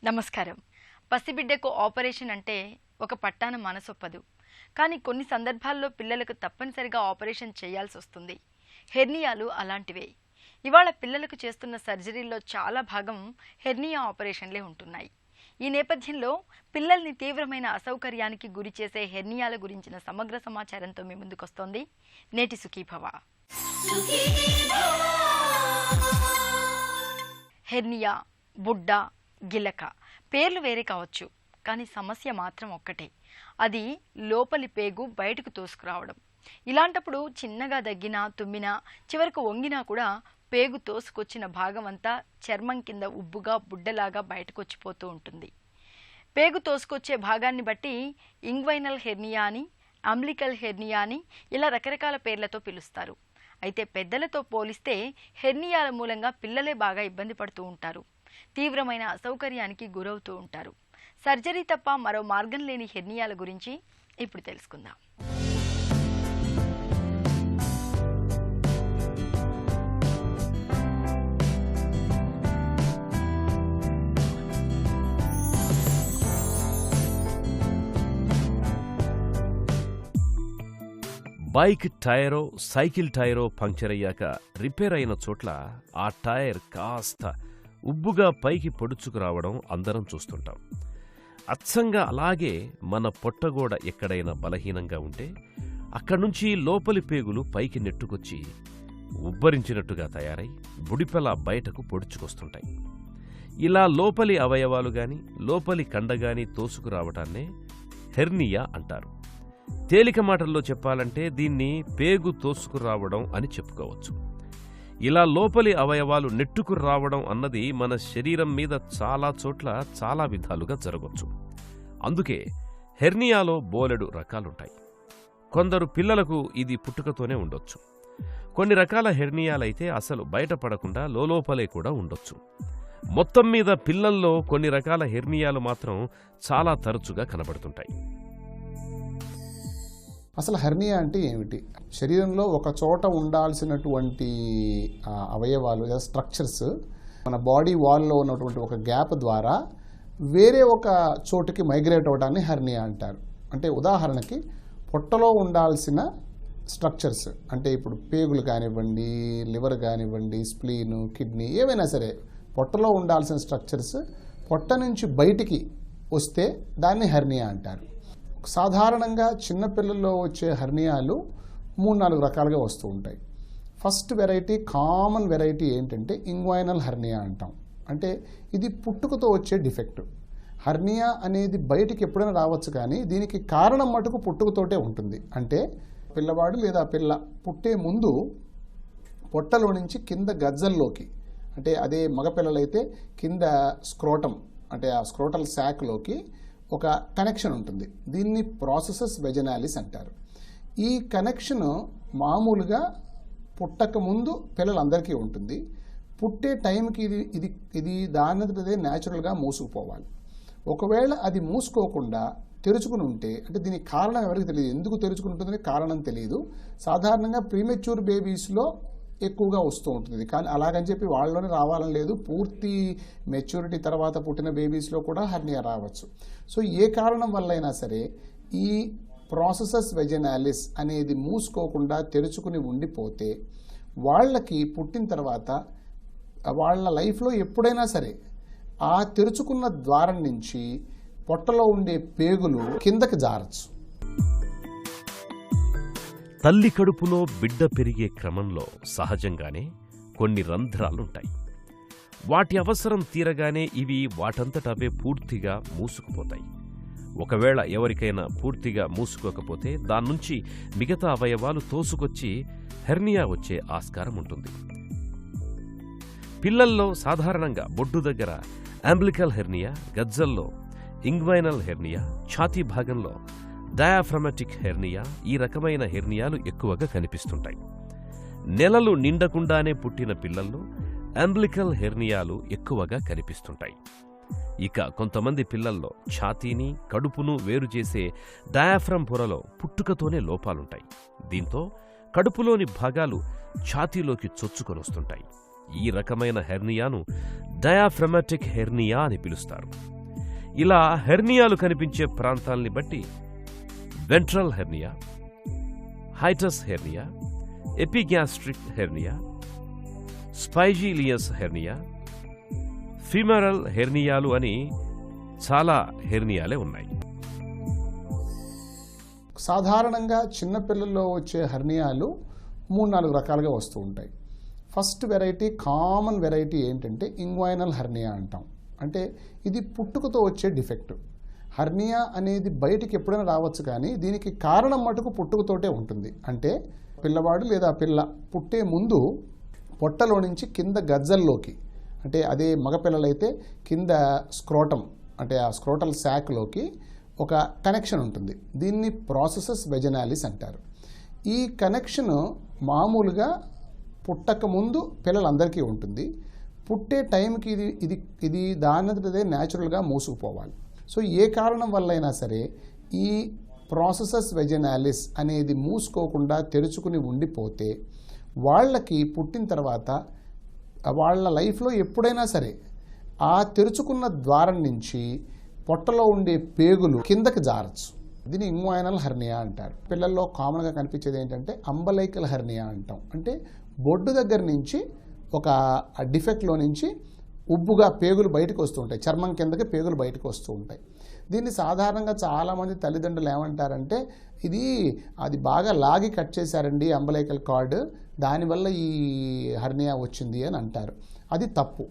నమస్కారం. పసిబిడ్డకు ఆపరేషన్ అంటే ఒక పట్టాన మనసొప్పదు. కానీ కొన్ని సందర్భాల్లో పిల్లలకు తప్పనిసరిగా ఆపరేషన్ చేయాల్సి వస్తుంది. హెర్నియాలు అలాంటివే. ఇవాళ పిల్లలకు చేస్తున్న సర్జరీల్లో చాలా భాగం హెర్నియా ఆపరేషన్లే ఉంటున్నాయి. ఈ నేపథ్యంలో పిల్లల్ని తీవ్రమైన అసౌకర్యానికి గురి చేసే హెర్నియాల గురించిన సమగ్ర సమాచారంతో మీ ముందుకొస్తోంది నేటి సుఖీభవ. హెర్నియా, బుడ్డ, గిలక పేర్లు వేరే కావచ్చు, కానీ సమస్య మాత్రం ఒక్కటే. అది లోపలి పేగు బయటకు తోసుకురావడం. ఇలాంటప్పుడు చిన్నగా దగ్గినా, తుమ్మినా, చివరకు వంగినా కూడా పేగు తోసుకొచ్చిన భాగం అంతా చర్మం కింద ఉబ్బుగా బుడ్డలాగా బయటకు వచ్చిపోతూ ఉంటుంది. పేగు తోసుకొచ్చే భాగాన్ని బట్టి ఇంగ్వైనల్ హెర్నియా అని, అంబ్లికల్ హెర్నియా అని ఇలా రకరకాల పేర్లతో పిలుస్తారు. అయితే పెద్దలతో పోలిస్తే హెర్నియాల మూలంగా పిల్లలే బాగా ఇబ్బంది పడుతూ ఉంటారు. తీవ్రమైన అసౌకర్యానికి గురవుతూ ఉంటారు. సర్జరీ తప్ప మరో మార్గం లేని హెర్నియాల గురించి ఇప్పుడు తెలుసుకుందాం. బైక్ టైరో, సైకిల్ టైరో పంక్చర్ అయ్యాక రిపేర్ అయిన చోట్ల ఆ టైర్ కాస్త ఉబ్బుగా పైకి పొడుచుకురావడం అందరం చూస్తుంటాం. అచ్చంగా అలాగే మన పొట్టగోడ ఎక్కడైనా బలహీనంగా ఉంటే అక్కడ్నుంచి లోపలి పేగులు పైకి నెట్టుకొచ్చి ఉబ్బరించినట్టుగా తయారై బుడిపెలా బయటకు పొడుచుకొస్తుంటాయి. ఇలా లోపలి అవయవాలు గాని, లోపలి కండగాని తోసుకురావటాన్నే హెర్నియా అంటారు. తేలిక మాటల్లో చెప్పాలంటే దీన్ని పేగు తోసుకురావడం అని చెప్పుకోవచ్చు. ఇలా లోపలి అవయవాలు నెట్టుకు రావడం అన్నది మన శరీరం మీద చాలా చోట్ల చాలా విధాలుగా జరగొచ్చు. అందుకే హెర్నియాలో బోలెడు రకాలుంటాయి. కొందరు పిల్లలకు ఇది పుట్టుకతోనే ఉండొచ్చు. కొన్ని రకాల హెర్నియాలైతే అసలు బయటపడకుండా లోపలే కూడా ఉండొచ్చు. మొత్తం మీద పిల్లల్లో కొన్ని రకాల హెర్నియాలు మాత్రం చాలా తరచుగా కనబడుతుంటాయి. అసలు హెర్నియా అంటే ఏమిటి? శరీరంలో ఒక చోట ఉండాల్సినటువంటి అవయవాలు లేదా స్ట్రక్చర్స్ మన బాడీ వాల్లో ఉన్నటువంటి ఒక గ్యాప్ ద్వారా వేరే ఒక చోటుకి మైగ్రేట్ అవ్వడాన్ని హెర్నియా అంటారు. అంటే ఉదాహరణకి పొట్టలో ఉండాల్సిన స్ట్రక్చర్స్ అంటే ఇప్పుడు పేగులు కానివ్వండి, లివర్ కానివ్వండి, స్ప్లీను, కిడ్నీ ఏవైనా సరే పొట్టలో ఉండాల్సిన స్ట్రక్చర్స్ పొట్ట నుంచి బయటికి వస్తే దాన్ని హెర్నియా అంటారు. సాధారణంగా చిన్నపిల్లల్లో వచ్చే హెర్నియాలు 3-4 రకాలుగా వస్తూ ఉంటాయి. ఫస్ట్ వెరైటీ, కామన్ వెరైటీ ఏంటంటే ఇంగ్వైనల్ హెర్నియా అంటాం. అంటే ఇది పుట్టుకతో వచ్చే డిఫెక్ట్. హెర్నియా అనేది బయటికి ఎప్పుడైనా రావచ్చు, కానీ దీనికి కారణం మటుకు పుట్టుకతోటే ఉంటుంది. అంటే పిల్లవాడు లేదా పిల్ల పుట్టే ముందు పొట్టలో నుంచి కింద గజ్జల్లోకి, అంటే అదే మగపిల్లలైతే కింద స్క్రోటం అంటే ఆ స్క్రోటల్ శాక్లోకి ఒక కనెక్షన్ ఉంటుంది. దీన్ని ప్రాసెసస్ వెజనాలిస్ అంటారు. ఈ కనెక్షన్ మామూలుగా పుట్టక ముందు పిల్లలందరికీ ఉంటుంది. పుట్టే టైంకి ఇది దానిదే న్యాచురల్గా మూసుకుపోవాలి. ఒకవేళ అది మూసుకోకుండా తెరుచుకుని ఉంటే, అంటే దీనికి కారణం ఎవరికి తెలియదు, ఎందుకు తెరుచుకుని ఉంటుందని కారణం తెలియదు. సాధారణంగా ప్రీమెచ్యూర్ బేబీస్లో ఎక్కువగా వస్తూ ఉంటుంది, కానీ అలాగని చెప్పి వాళ్ళలోనే రావాలని లేదు. పూర్తి మెచ్యూరిటీ తర్వాత పుట్టిన బేబీస్లో కూడా హెర్నియా రావచ్చు. సో ఏ కారణం వల్ల అయినా సరే ఈ ప్రాసెసస్ వెజనాలిస్ అనేది మూసుకోకుండా తెరుచుకుని ఉండిపోతే వాళ్ళకి పుట్టిన తర్వాత వాళ్ళ లైఫ్లో ఎప్పుడైనా సరే ఆ తెరుచుకున్న ద్వారం నుంచి పొట్టలో ఉండే పేగులు కిందకి జారచ్చు. తల్లి కడుపులో బిడ్డ పెరిగే క్రమంలో సహజంగానే కొన్ని రంధ్రాలుంటాయి. వాటి అవసరం తీరగానే ఇవి వాటంతటవే పూర్తిగా మూసుకుపోతాయి. ఒకవేళ ఎవరికైనా పూర్తిగా మూసుకోకపోతే దాన్నుంచి మిగతా అవయవాలు తోసుకొచ్చి హెర్నియా వచ్చే ఆస్కారం ఉంటుంది. పిల్లల్లో సాధారణంగా బొడ్డు దగ్గర అంబ్లికల్ హెర్నియా, గజ్జల్లో ఇంగ్వైనల్ హెర్నియా, ఛాతీ భాగంలో డయాఫ్రమాటిక్ హెర్నియా, ఈ రకమైన హెర్నియాలు ఎక్కువగా కనిపిస్తుంటాయి. నెలలు నిండకుండానే పుట్టిన పిల్లల్లో అంబ్లికల్ హెర్నియాలు ఎక్కువగా కనిపిస్తుంటాయి. ఇక కొంతమంది పిల్లల్లో ఛాతీని, కడుపును వేరు చేసే డయాఫ్రమ్ పొరలో పుట్టుకతోనే లోపాలుంటాయి. దీంతో కడుపులోని భాగాలు ఛాతీలోకి చొచ్చుకొనొస్తుంటాయి. ఈ రకమైన హెర్నియాను డయాఫ్రమాటిక్ హెర్నియా అని పిలుస్తారు. ఇలా హెర్నియాలు కనిపించే ప్రాంతాల్ని బట్టి ventral hernia, hiatus hernia, epigastric hernia, spigelian hernia, femoral హెర్నియాలు అని చాలా హెర్నియాలే ఉన్నాయి. సాధారణంగా చిన్నపిల్లల్లో వచ్చే హెర్నియాలు 3-4 రకాలుగా వస్తూ ఉంటాయి. ఫస్ట్ వెరైటీ, కామన్ వెరైటీ ఏంటంటే ఇంగ్వైనల్ హెర్నియా అంటాం. అంటే ఇది పుట్టుకతో వచ్చే డిఫెక్ట్. హెర్నియా అనేది బయటికి ఎప్పుడైనా రావచ్చు, కానీ దీనికి కారణం మటుకు పుట్టుకతోటే ఉంటుంది. అంటే పిల్లవాడు లేదా పిల్ల పుట్టే ముందు పొట్టలో నుంచి కింద గజ్జల్లోకి, అంటే అదే మగపిల్లలైతే కింద స్క్రోటం, అంటే ఆ స్క్రోటల్ శాక్లోకి ఒక కనెక్షన్ ఉంటుంది. దీన్ని ప్రాసెసస్ వెజనాలిస్ అంటారు. ఈ కనెక్షన్ మామూలుగా పుట్టక ముందు పిల్లలందరికీ ఉంటుంది. పుట్టే టైంకి ఇది దానంతటదే న్యాచురల్గా మూసుకుపోవాలి. సో ఏ కారణం వల్ల అయినా సరే ఈ ప్రాసెసస్ వెజనాలిస్ అనేది మూసుకోకుండా తెరుచుకుని ఉండిపోతే వాళ్ళకి పుట్టిన తర్వాత వాళ్ళ లైఫ్లో ఎప్పుడైనా సరే ఆ తెరుచుకున్న ద్వారం నుంచి పొట్టలో ఉండే పేగులు కిందకి జారచ్చు. దీన్ని ఇంగ్వైనల్ హెర్నియా అంటారు. పిల్లల్లో కామన్గా కనిపించేది ఏంటంటే అంబలైకల్ హెర్నియా అంటాం. అంటే బొడ్డు దగ్గర నుంచి ఒక డిఫెక్ట్లో నుంచి ఉబ్బుగా పేగులు బయటకు వస్తూ ఉంటాయి, చర్మం కిందకి పేగులు బయటకు వస్తూ ఉంటాయి. దీన్ని సాధారణంగా చాలామంది తల్లిదండ్రులు ఏమంటారంటే అది బాగా లాగి కట్ చేశారండి అంబలైకల్ కార్డ్, దానివల్ల ఈ హెర్నియా వచ్చింది అని అంటారు. అది తప్పు.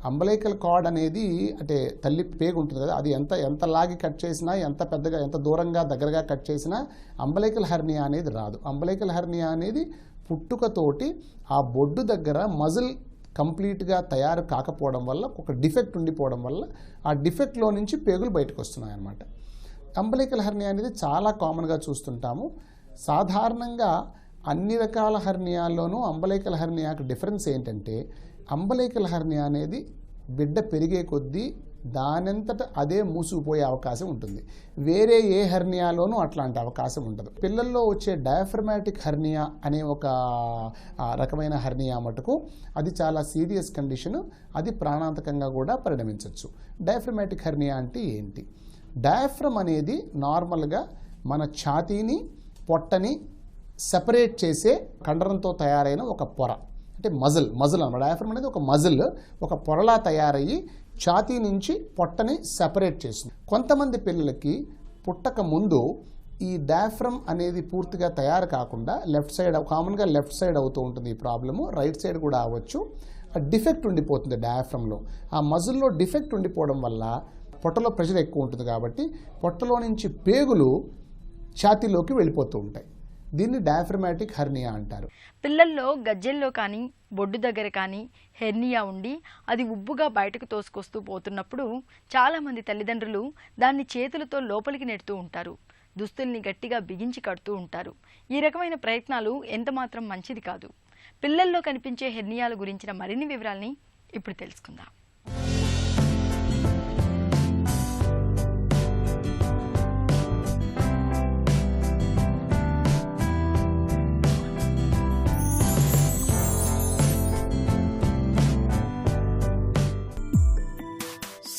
అంబలైకల్ కార్డ్ అనేది అంటే తల్లి పేగు ఉంటుంది కదా, అది ఎంత లాగి కట్ చేసినా, ఎంత పెద్దగా ఎంత దూరంగా దగ్గరగా కట్ చేసినా అంబలైకల్ హెర్నియా అనేది రాదు. అంబలైకల్ హెర్నియా అనేది పుట్టుకతోటి ఆ బొడ్డు దగ్గర మజిల్ కంప్లీట్గా తయారు కాకపోవడం వల్ల, ఒక డిఫెక్ట్ ఉండిపోవడం వల్ల ఆ డిఫెక్ట్లో నుంచి పేగులు బయటకు వస్తున్నాయి అన్నమాట. అంబలైకల్ హెర్నియా అనేది చాలా కామన్గా చూస్తుంటాము. సాధారణంగా అన్ని రకాల హెర్నియాల్లోనూ అంబలైకల్ హెర్నియాకు డిఫరెన్స్ ఏంటంటే, అంబలైకల్ హెర్నియా అనేది బిడ్డ పెరిగే కొద్దీ దానంతట అదే మూసుకుపోయే అవకాశం ఉంటుంది. వేరే ఏ హెర్నియాలోనూ అట్లాంటి అవకాశం ఉండదు. పిల్లల్లో వచ్చే డయాఫ్రమాటిక్ హెర్నియా అనే ఒక రకమైన హెర్నియా మటుకు అది చాలా సీరియస్ కండిషన్, అది ప్రాణాంతకంగా కూడా పరిణమించవచ్చు. డయాఫ్రమాటిక్ హెర్నియా అంటే ఏంటి? డయాఫ్రమ్ అనేది నార్మల్గా మన ఛాతీని పొట్టని సెపరేట్ చేసే కండరంతో తయారైన ఒక పొర, అంటే మజిల్ అన్నమాట. డయాఫ్రమ్ అనేది ఒక మజిల్, ఒక పొరలా తయారయ్యి ఛాతీ నుంచి పొట్టని సెపరేట్ చేస్తుంది. కొంతమంది పిల్లలకి పుట్టక ముందు ఈ డయాఫ్రమ్ అనేది పూర్తిగా తయారు కాకుండా కామన్గా లెఫ్ట్ సైడ్ అవుతూ ఉంటుంది ఈ ప్రాబ్లము, రైట్ సైడ్ కూడా అవ్వచ్చు. ఆ డిఫెక్ట్ ఉండిపోతుంది డయాఫ్రమ్లో. ఆ మజిల్లో డిఫెక్ట్ ఉండిపోవడం వల్ల పొట్టలో ప్రెషర్ ఎక్కువ ఉంటుంది కాబట్టి పొట్టలో నుంచి పేగులు ఛాతీలోకి వెళ్ళిపోతూ ఉంటాయి. దీన్ని డయాఫ్రమాటిక్ హెర్నియా అంటారు. పిల్లల్లో గజ్జెల్లో కానీ బొడ్డు దగ్గర కానీ హెర్నియా ఉండి అది ఉబ్బుగా బయటకు తోసుకొస్తూ పోతున్నప్పుడు చాలామంది తల్లిదండ్రులు దాన్ని చేతులతో లోపలికి నెడుతూ ఉంటారు, దుస్తుల్ని గట్టిగా బిగించి కడుతూ ఉంటారు. ఈ రకమైన ప్రయత్నాలు ఎంతమాత్రం మంచిది కాదు. పిల్లల్లో కనిపించే హెర్నియాల గురించిన మరిన్ని వివరాల్ని ఇప్పుడు తెలుసుకుందాం.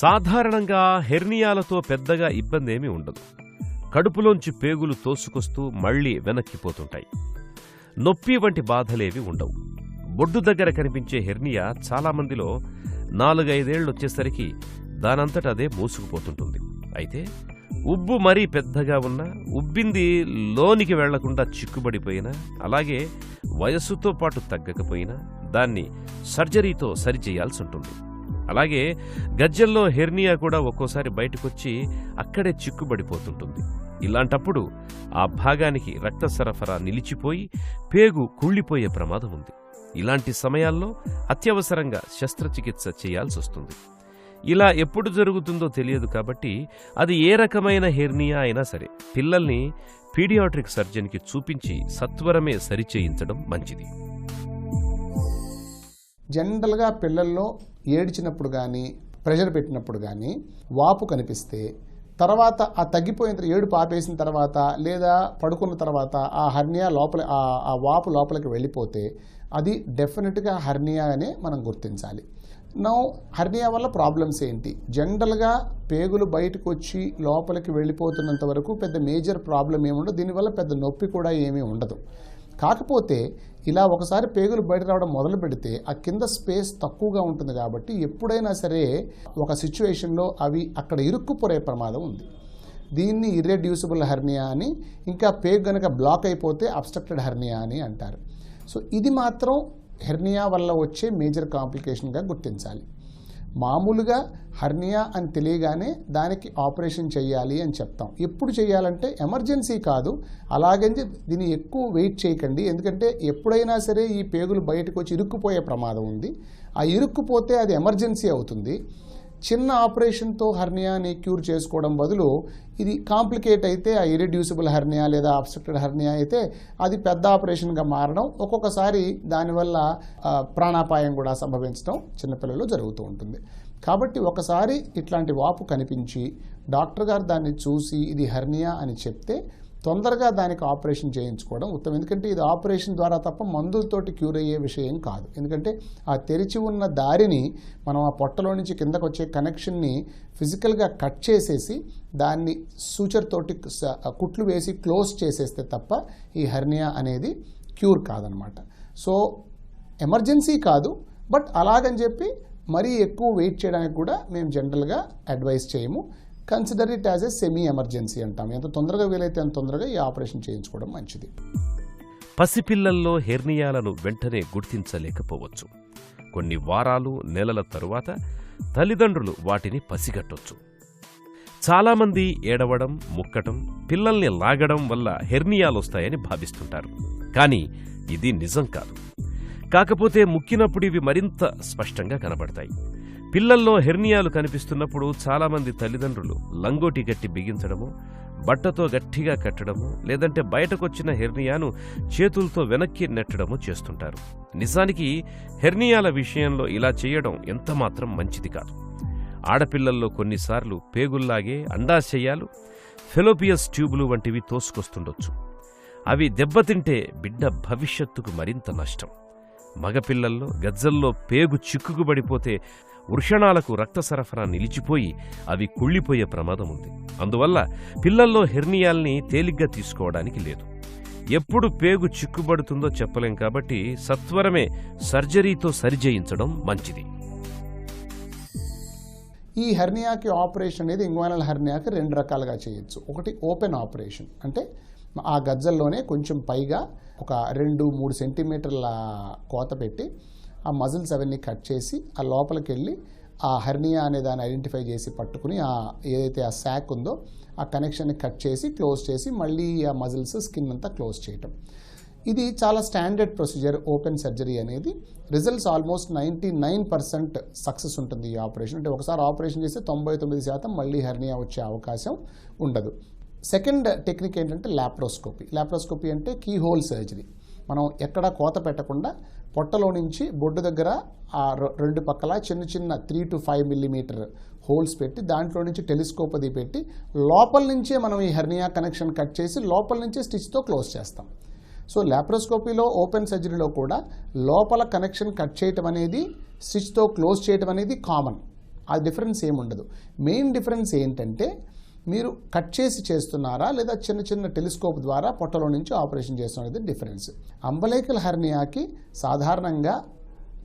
సాధారణంగా హెర్నియాలతో పెద్దగా ఇబ్బంది ఏమీ ఉండదు. కడుపులోంచి పేగులు తోసుకొస్తూ మళ్లీ వెనక్కిపోతుంటాయి. నొప్పి వంటి బాధలేవి ఉండవు. బొడ్డు దగ్గర కనిపించే హెర్నియా చాలామందిలో 4-5 ఏళ్లొచ్చేసరికి దానంతట అదే మూసుకుపోతుంటుంది. అయితే ఉబ్బు మరీ పెద్దగా ఉన్నా, ఉబ్బింది లోనికి వెళ్లకుండా చిక్కుబడిపోయినా, అలాగే వయస్సుతో పాటు తగ్గకపోయినా దాన్ని సర్జరీతో సరిచేయాల్సి ఉంటుంది. అలాగే గజ్జల్లో హెర్నియా కూడా ఒక్కోసారి బయటకొచ్చి అక్కడే చిక్కుబడిపోతుంటుంది. ఇలాంటప్పుడు ఆ భాగానికి రక్త సరఫరా నిలిచిపోయి పేగు కుళ్ళిపోయే ప్రమాదం ఉంది. ఇలాంటి సమయాల్లో అత్యవసరంగా శస్త్రచికిత్స చేయాల్సి వస్తుంది. ఇలా ఎప్పుడు జరుగుతుందో తెలియదు కాబట్టి అది ఏ రకమైన హెర్నియా అయినా సరే పిల్లల్ని పీడియాట్రిక్ సర్జన్కి చూపించి సత్వరమే సరిచేయించడం మంచిది. జనరల్గా పిల్లల్లో ఏడ్చినప్పుడు కానీ ప్రెషర్ పెట్టినప్పుడు కానీ వాపు కనిపిస్తే, తర్వాత ఆ తగ్గిపోయిన ఏడుపు ఆపేసిన తర్వాత లేదా పడుకున్న తర్వాత ఆ హెర్నియా లోపల ఆ వాపు లోపలికి వెళ్ళిపోతే అది డెఫినెట్గా హెర్నియా అనే మనం గుర్తించాలి. నౌ హెర్నియా వల్ల ప్రాబ్లమ్స్ ఏంటి? జనరల్గా పేగులు బయటకు వచ్చి లోపలికి వెళ్ళిపోతున్నంత వరకు పెద్ద మేజర్ ప్రాబ్లం ఏముండదు, దీనివల్ల పెద్ద నొప్పి కూడా ఏమీ ఉండదు. కాకపోతే ఇలా ఒకసారి పేగులు బయట రావడం మొదలు పెడితే ఆ కింద స్పేస్ తక్కువగా ఉంటుంది కాబట్టి ఎప్పుడైనా సరే ఒక సిచ్యువేషన్లో అవి అక్కడ ఇరుక్కుపోయే ప్రమాదం ఉంది. దీన్ని ఇర్రెడ్యూసిబుల్ హెర్నియా అని, ఇంకా పేగు కనుక బ్లాక్ అయిపోతే అబ్స్ట్రక్టెడ్ హెర్నియా అని అంటారు. సో ఇది మాత్రం హెర్నియా వల్ల వచ్చే మేజర్ కాంప్లికేషన్గా గుర్తించాలి. మామూలుగా హెర్నియా అని తెలియగానే దానికి ఆపరేషన్ చేయాలి అని చెప్తాం. ఎప్పుడు చేయాలంటే ఎమర్జెన్సీ కాదు, అలాగని దీన్ని ఎక్కువ వెయిట్ చేయకండి. ఎందుకంటే ఎప్పుడైనా సరే ఈ పేగులు బయటకు వచ్చి ఇరుక్కుపోయే ప్రమాదం ఉంది. ఆ ఇరుక్కుపోతే అది ఎమర్జెన్సీ అవుతుంది. చిన్న ఆపరేషన్తో హెర్నియాని క్యూర్ చేసుకోవడం బదులు ఇది కాంప్లికేట్ అయితే ఆ ఇర్రెడ్యూసిబుల్ హెర్నియా లేదా అబ్స్ట్రక్టెడ్ హెర్నియా అయితే అది పెద్ద ఆపరేషన్గా మారడం, ఒక్కొక్కసారి దానివల్ల ప్రాణాపాయం కూడా సంభవించడం చిన్నపిల్లల్లో జరుగుతూ ఉంటుంది. కాబట్టి ఒకసారి ఇట్లాంటి వాపు కనిపించి డాక్టర్ గారు దాన్ని చూసి ఇది హెర్నియా అని చెప్తే తొందరగా దానికి ఆపరేషన్ చేయించుకోవడం ఉత్తమం. ఎందుకంటే ఇది ఆపరేషన్ ద్వారా తప్ప మందులతోటి క్యూర్ అయ్యే విషయం కాదు. ఎందుకంటే ఆ తెరిచి ఉన్న దారిని మనం ఆ పొట్టలో నుంచి కిందకు వచ్చే కనెక్షన్ని ఫిజికల్గా కట్ చేసేసి దాన్ని సూచర్ తోటి కుట్లు వేసి క్లోజ్ చేసేస్తే తప్ప ఈ హెర్నియా అనేది క్యూర్ కాదనమాట. సో ఎమర్జెన్సీ కాదు, బట్ అలాగని చెప్పి మరీ ఎక్కువ వెయిట్ చేయడానికి కూడా మేము జనరల్గా అడ్వైస్ చేయము. Consider it as a semi emergency అంటాం. ఎంత తొందరగా వీలైతే అంత తొందరగా ఈ ఆపరేషన్ చేయించుకోవడం మంచిది. పసిపిల్లల్లో హెర్నియాలను వెంటనే గుర్తించలేకపోవచ్చు. కొన్ని వారాలు, నెలల తరువాత తల్లిదండ్రులు వాటిని పసిగట్టొచ్చు. చాలామంది ఏడవడం, ముక్కటం, పిల్లల్ని లాగడం వల్ల హెర్నియాలొస్తాయని భావిస్తుంటారు. కానీ ఇది నిజం కాదు. కాకపోతే ముక్కినప్పుడు ఇవి మరింత స్పష్టంగా కనబడతాయి. పిల్లల్లో హెర్నియాలు కనిపిస్తున్నప్పుడు చాలామంది తల్లిదండ్రులు లంగోటి గట్టి బిగించడము, బట్టతో గట్టిగా కట్టడము, లేదంటే బయటకొచ్చిన హెర్నియాను చేతులతో వెనక్కి నెట్టడము చేస్తుంటారు. నిజానికి హెర్నియాల విషయంలో ఇలా చేయడం ఎంతమాత్రం మంచిది కాదు. ఆడపిల్లల్లో కొన్నిసార్లు పేగుల్లాగే అండాశయాలు, ఫెలోపియస్ ట్యూబులు వంటివి తోసుకొస్తుండొచ్చు. అవి దెబ్బతింటే బిడ్డ భవిష్యత్తుకు మరింత నష్టం. మగపిల్లల్లో గజ్జల్లో పేగు చిక్కుకుబడిపోతే వృషణాలకు రక్త సరఫరా నిలిచిపోయి అవి కుళ్ళిపోయే ప్రమాదం ఉంది. అందువల్ల పిల్లల్లో హెర్నియాల్ని తేలిగ్గా తీసుకోవడానికి లేదు. ఎప్పుడు పేగు చిక్కుబడుతుందో చెప్పలేం కాబట్టి సత్వరమే సర్జరీతో సరిచేయించడం మంచిది. ఈ హెర్నియాకి ఆపరేషన్ అనేది ఇంగ్వానల్ హెర్నియాకి 2 రకాలుగా చేయొచ్చు. ఒకటి ఓపెన్ ఆపరేషన్, అంటే ఆ గజ్జల్లోనే కొంచెం పైగా ఒక 2-3 సెంటీమీటర్ల కోత పెట్టి ఆ మజిల్స్ అవన్నీ కట్ చేసి ఆ లోపలికి వెళ్ళి ఆ హెర్నియా అనే దాన్ని ఐడెంటిఫై చేసి పట్టుకుని ఏదైతే ఆ శాక్ ఉందో ఆ కనెక్షన్ని కట్ చేసి క్లోజ్ చేసి మళ్ళీ ఆ మజిల్స్ స్కిన్ అంతా క్లోజ్ చేయటం. ఇది చాలా స్టాండర్డ్ ప్రొసీజర్ ఓపెన్ సర్జరీ అనేది. రిజల్ట్స్ ఆల్మోస్ట్ 99% సక్సెస్ ఉంటుంది ఈ ఆపరేషన్. అంటే ఒకసారి ఆపరేషన్ చేస్తే 99% మళ్ళీ హెర్నియా వచ్చే అవకాశం ఉండదు. సెకండ్ టెక్నిక్ ఏంటంటే లాప్రోస్కోపీ. లాప్రోస్కోపీ అంటే కీ హోల్ సర్జరీ. మనం ఎక్కడా కోత పెట్టకుండా పొట్టలో నుంచి బొడ్డు దగ్గర ఆ 2 పక్కల చిన్న చిన్న 3 to 5 మిల్లీమీటర్ హోల్స్ పెట్టి దాంట్లో నుంచి టెలిస్కోప్ అది పెట్టి లోపల నుంచే మనం ఈ హెర్నియా కనెక్షన్ కట్ చేసి లోపల నుంచే స్టిచ్తో క్లోజ్ చేస్తాం. సో లాప్రోస్కోపీలో ఓపెన్ సర్జరీలో కూడా లోపల కనెక్షన్ కట్ చేయటం అనేది స్టిచ్తో క్లోజ్ చేయటం అనేది కామన్. ఆ డిఫరెన్స్ ఏముండదు. మెయిన్ డిఫరెన్స్ ఏంటంటే మీరు కట్ చేసి చేస్తున్నారా లేదా చిన్న చిన్న టెలిస్కోప్ ద్వారా పొట్టలో నుంచి ఆపరేషన్ చేస్తున్నది డిఫరెన్స్. అంబలైకల్ హెర్నియాకి సాధారణంగా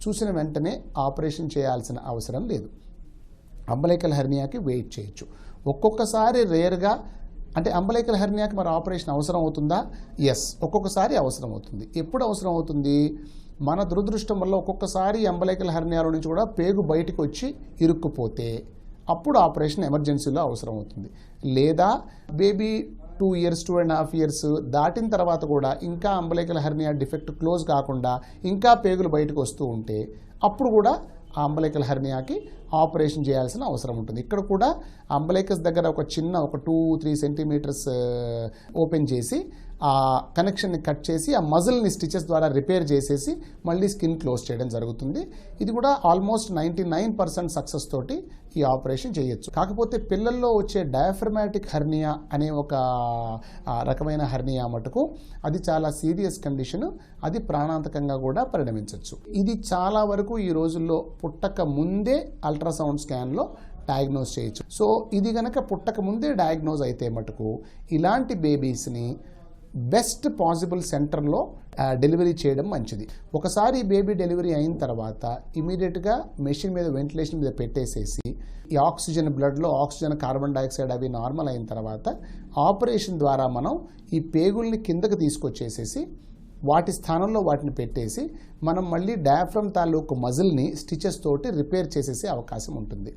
చూసిన వెంటనే ఆపరేషన్ చేయాల్సిన అవసరం లేదు. అంబలైకల్ హెర్నియాకి వెయిట్ చేయొచ్చు. ఒక్కొక్కసారి రేర్గా, అంటే అంబలైకల్ హెర్నియాకి మరి ఆపరేషన్ అవసరం అవుతుందా? ఎస్, ఒక్కొక్కసారి అవసరం అవుతుంది. ఎప్పుడు అవసరం అవుతుంది? మన దురదృష్టం వల్ల ఒక్కొక్కసారి అంబలైకల్ హెర్నియాల నుంచి కూడా పేగు బయటకు వచ్చి ఇరుక్కుపోతే అప్పుడు ఆపరేషన్ ఎమర్జెన్సీలో అవసరం అవుతుంది. లేదా బేబీ 2 years 2.5 years దాటిన తర్వాత కూడా ఇంకా అంబలైకల్ హెర్నియా డిఫెక్ట్ క్లోజ్ కాకుండా ఇంకా పేగులు బయటకు వస్తూ ఉంటే అప్పుడు కూడా ఆ అంబలైకల్ హెర్నియాకి ఆపరేషన్ చేయాల్సిన అవసరం ఉంటుంది. ఇక్కడ కూడా అంబలైకస్ దగ్గర ఒక 2-3 సెంటీమీటర్స్ ఓపెన్ చేసి ఆ కనెక్షన్ని కట్ చేసి ఆ మజిల్ని స్టిచెస్ ద్వారా రిపేర్ చేసేసి మళ్ళీ స్కిన్ క్లోజ్ చేయడం జరుగుతుంది. ఇది కూడా ఆల్మోస్ట్ 99% సక్సెస్ తోటి ఈ ఆపరేషన్ చేయొచ్చు. కాకపోతే పిల్లల్లో వచ్చే డయాఫ్రమాటిక్ హెర్నియా అనే ఒక రకమైన హెర్నియా మటుకు అది చాలా సీరియస్ కండిషన్, అది ప్రాణాంతకంగా కూడా పరిణమించవచ్చు. ఇది చాలా వరకు ఈ రోజుల్లో పుట్టక ముందే అల్ట్రాసౌండ్ స్కాన్లో డయాగ్నోజ్ చేయొచ్చు. సో ఇది కనుక పుట్టక ముందే డయాగ్నోజ్ అయితే మటుకు ఇలాంటి బేబీస్ని బెస్ట్ పాసిబుల్ సెంటర్లో డెలివరీ చేయడం మంచిది. ఒకసారి బేబీ డెలివరీ అయిన తర్వాత ఇమీడియట్గా మెషిన్ మీద వెంటిలేషన్ మీద పెట్టేసేసి ఈ ఆక్సిజన్ బ్లడ్లో ఆక్సిజన్ కార్బన్ డైఆక్సైడ్ అవి నార్మల్ అయిన తర్వాత ఆపరేషన్ ద్వారా మనం ఈ పేగుల్ని కిందకు తీసుకొచ్చేసేసి వాటి స్థానంలో వాటిని పెట్టేసి మనం మళ్ళీ డయాఫ్రమ్ తాలూకు మజిల్ని స్టిచెస్ తోటి రిపేర్ చేసేసే అవకాశం ఉంటుంది.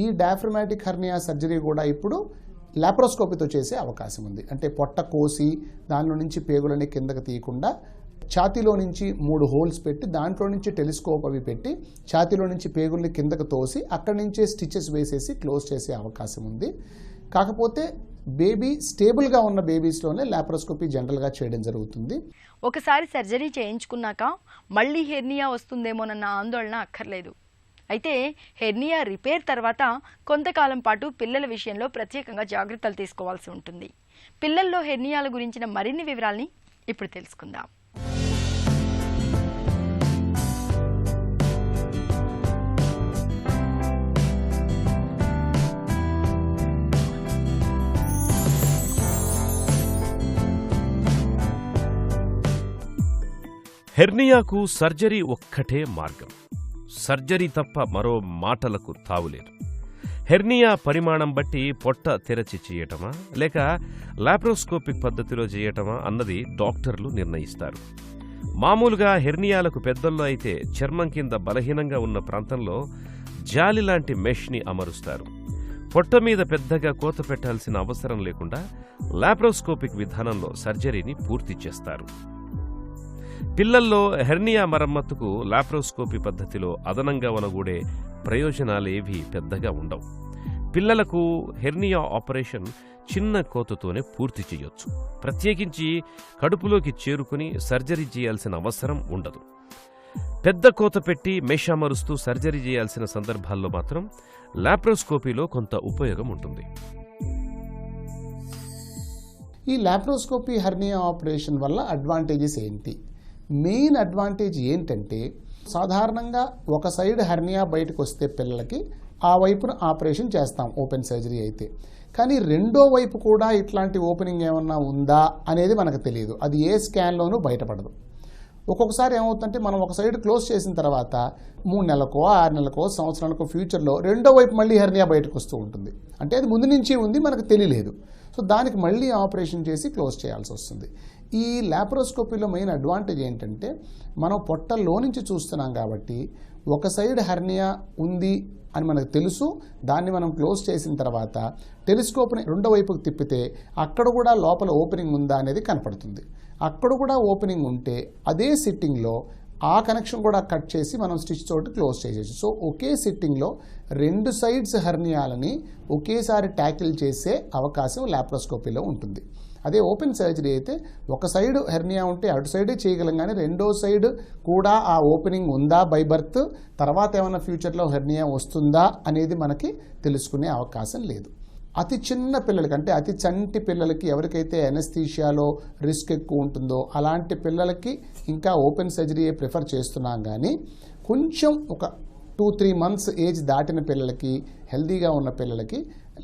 ఈ డయాఫ్రమాటిక్ హెర్నియా సర్జరీ కూడా ఇప్పుడు లాప్రోస్కోపీతో చేసే అవకాశం ఉంది. అంటే పొట్ట కోసి దానిలో నుంచి పేగులని కిందకు తీయకుండా ఛాతీలో నుంచి 3 హోల్స్ పెట్టి దాంట్లో నుంచి టెలిస్కోప్ అవి పెట్టి ఛాతీలో నుంచి పేగుల్ని కిందకు తోసి అక్కడి నుంచే స్టిచెస్ వేసేసి క్లోజ్ చేసే అవకాశం ఉంది. కాకపోతే బేబీ స్టేబుల్గా ఉన్న బేబీస్లోనే లాప్రోస్కోపీ జనరల్గా చేయడం జరుగుతుంది. ఒకసారి సర్జరీ చేయించుకున్నాక మళ్ళీ హెర్నియా వస్తుందేమోనన్న ఆందోళన అక్కర్లేదు. అయితే హెర్నియా రిపేర్ తర్వాత కొంతకాలం పాటు పిల్లల విషయంలో ప్రత్యేకంగా జాగ్రత్తలు తీసుకోవాల్సి ఉంటుంది. పిల్లల్లో హెర్నియాల గురించిన మరిన్ని వివరాల్ని ఇప్పుడు తెలుసుకుందాం. హెర్నియాకు సర్జరీ ఒక్కటే మార్గం. సర్జరీ తప్ప మరో మాటలకు తావులేదు. హెర్నియా పరిమాణం బట్టి పొట్ట తెరచి చేయటమా లేక లాప్రోస్కోపిక్ పద్ధతిలో చేయటమా అన్నది డాక్టర్లు నిర్ణయిస్తారు. మామూలుగా హెర్నియాలకు పెద్దల్లో అయితే చర్మం కింద బలహీనంగా ఉన్న ప్రాంతంలో జాలి లాంటి మెష్ని అమరుస్తారు. పొట్ట మీద పెద్దగా కోత పెట్టాల్సిన అవసరం లేకుండా లాప్రోస్కోపిక్ విధానంలో సర్జరీని పూర్తి చేస్తారు. పిల్లల్లో హెర్నియా మరమ్మతుకు లాప్రోస్కోపీ పద్ధతిలో అదనంగా వనగూడే ప్రయోజనాలేవీ పెద్దగా ఉండవు. పిల్లలకు హెర్నియా ఆపరేషన్ చిన్న కోతతోనే పూర్తి చేయొచ్చు. ప్రత్యేకించి కడుపులోకి చేరుకుని సర్జరీ చేయాల్సిన అవసరం ఉండదు. పెద్ద కోత పెట్టి మెష్ అమరుస్తూ సర్జరీ చేయాల్సిన సందర్భాల్లో మాత్రం లాప్రోస్కోపీలో కొంత ఉపయోగం ఉంటుంది. ఈ లాప్రోస్కోపీ హెర్నియా ఆపరేషన్ వల్ల అడ్వాంటేజెస్ ఏంటి? మెయిన్ అడ్వాంటేజ్ ఏంటంటే సాధారణంగా ఒక సైడ్ హెర్నియా బయటకు వస్తే పిల్లలకి ఆ వైపున ఆపరేషన్ చేస్తాం ఓపెన్ సర్జరీ అయితే. కానీ రెండో వైపు కూడా ఇట్లాంటి ఓపెనింగ్ ఏమన్నా ఉందా అనేది మనకు తెలియదు. అది ఏ స్కాన్లోనూ బయటపడదు. ఒక్కొక్కసారి ఏమవుతుందంటే మనం ఒక సైడ్ క్లోజ్ చేసిన తర్వాత 3 నెలలకో 6 నెలలకో సంవత్సరాలకో ఫ్యూచర్లో రెండో వైపు మళ్ళీ హెర్నియా బయటకు వస్తూ ఉంటుంది. అంటే అది ముందు నుంచి ఉంది, మనకు తెలియలేదు. సో దానికి మళ్ళీ ఆపరేషన్ చేసి క్లోజ్ చేయాల్సి వస్తుంది. ఈ లాప్రోస్కోపీలో మెయిన్ అడ్వాంటేజ్ ఏంటంటే మనం పొట్టలో నుంచి చూస్తున్నాం కాబట్టి ఒక సైడ్ హెర్నియా ఉంది అని మనకు తెలుసు. దాన్ని మనం క్లోజ్ చేసిన తర్వాత టెలిస్కోప్ని రెండో వైపుకి తిప్పితే అక్కడ కూడా లోపల ఓపెనింగ్ ఉందా అనేది కనపడుతుంది. అక్కడ కూడా ఓపెనింగ్ ఉంటే అదే సిట్టింగ్లో ఆ కనెక్షన్ కూడా కట్ చేసి మనం స్టిచ్ తోటి క్లోజ్ చేసేసి సో ఒకే సిట్టింగ్లో 2 సైడ్స్ హెర్నియాలని ఒకేసారి ట్యాకిల్ చేసే అవకాశం లాప్రోస్కోపీలో ఉంటుంది. అదే ఓపెన్ సర్జరీ అయితే ఒక సైడ్ హెర్నియా ఉంటే అటు సైడే చేయగలం, కానీ రెండో సైడ్ కూడా ఆ ఓపెనింగ్ ఉందా బై బర్త్, తర్వాత ఏమైనా ఫ్యూచర్లో హెర్నియా వస్తుందా అనేది మనకి తెలుసుకునే అవకాశం లేదు. అతి చిన్న పిల్లలకి అంటే అతి చంటి పిల్లలకి ఎవరికైతే ఎనస్థీషియాలో రిస్క్ ఎక్కువ ఉంటుందో అలాంటి పిల్లలకి ఇంకా ఓపెన్ సర్జరీయే ప్రిఫర్ చేస్తున్నాం. కానీ కొంచెం ఒక 2-3 months ఏజ్ దాటిన పిల్లలకి, హెల్దీగా ఉన్న పిల్లలకి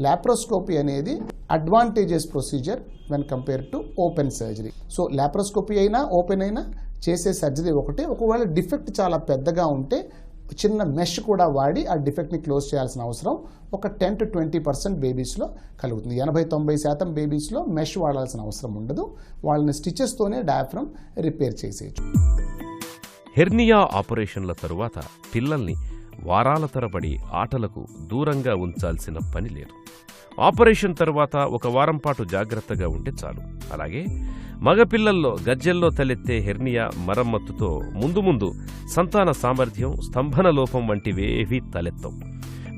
లాప్రోస్కోపీ అనేది advantages procedure when compare to open surgery. So laparoscopy అయినా ఓపెన్ అయినా చేసే సర్జరీ ఒకటే. ఒకవేళ డిఫెక్ట్ చాలా పెద్దగా ఉంటే చిన్న మెష్ కూడా వాడి ఆ డిఫెక్ట్ని క్లోజ్ చేయాల్సిన అవసరం ఒక 10-20% బేబీస్లో కలుగుతుంది. 80-90% బేబీస్లో మెష్ వాడాల్సిన అవసరం ఉండదు. వాళ్ళని స్టిచెస్తోనే డయాఫ్రమ్ రిపేర్ చేసేయచ్చు. హెర్నియా ఆపరేషన్ల తరువాత పిల్లల్ని వారాల తరబడి ఆటలకు దూరంగా ఉంచాల్సిన పని లేదు. ఆపరేషన్ తరువాత 1 వారం పాటు జాగ్రత్తగా ఉంటే చాలు. అలాగే మగపిల్లల్లో గజ్జెల్లో తలెత్తే హెర్నియా మరమ్మతుతో ముందు సంతాన సామర్థ్యం, స్తంభన లోపం వంటివేవీ తలెత్తవు.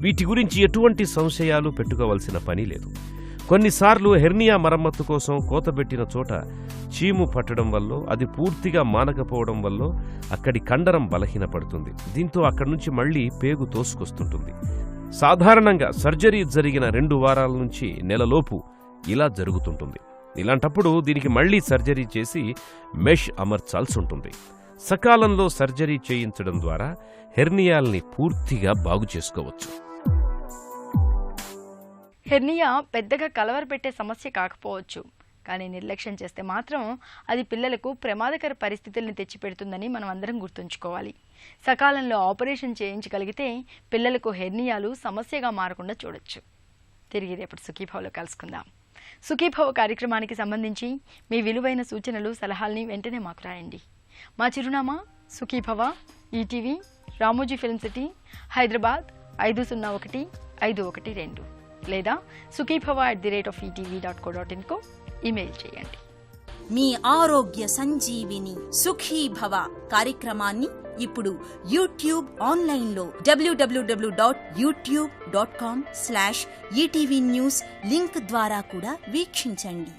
వీటి గురించి ఎటువంటి సంశయాలు పెట్టుకోవలసిన పని లేదు. కొన్నిసార్లు హెర్నియా మరమ్మత్తు కోసం కోతబెట్టిన చోట చీము పట్టడం వల్ల, అది పూర్తిగా మానకపోవడం వల్ల అక్కడి కండరం బలహీనపడుతుంది. దీంతో అక్కడి నుంచి మళ్లీ పేగు తోసుకొస్తుంటుంది. సాధారణంగా సర్జరీ జరిగిన 2 వారాల నుంచి నెలలోపు ఇలా జరుగుతుంటుంది. ఇలాంటప్పుడు దీనికి మళ్లీ సర్జరీ చేసి మెష్ అమర్చాల్సి ఉంటుంది. సకాలంలో సర్జరీ చేయించడం ద్వారా హెర్నియాల్ని పూర్తిగా బాగు చేసుకోవచ్చు. హెర్నియా పెద్దగా కలవరపెట్టే సమస్య కాకపోవచ్చు, కానీ నిర్లక్ష్యం చేస్తే మాత్రం అది పిల్లలకు ప్రమాదకర పరిస్థితుల్ని తెచ్చిపెడుతుందని మనం అందరం గుర్తుంచుకోవాలి. సకాలంలో ఆపరేషన్ చేయించగలిగితే పిల్లలకు హెర్నియాలు సమస్యగా మారకుండా చూడొచ్చు. తిరిగి రేపటి సుఖీభవలో కలుసుకుందాం. సుఖీభవ కార్యక్రమానికి సంబంధించి మీ విలువైన సూచనలు, సలహాల్ని వెంటనే మాకు రాయండి. మా చిరునామా Sukhibhava, ETV, Ramoji film city, Hyderabad 501512 లేదా sukhibhava@etv.co.in కు ఇమెయిల్ చేయండి. మీ ఆరోగ్య సంజీవిని సుఖీభవ కార్యక్రమాన్ని ఇప్పుడు యూట్యూబ్ ఆన్లైన్లో www.youtube.com/etv news లింక్ ద్వారా కూడా వీక్షించండి.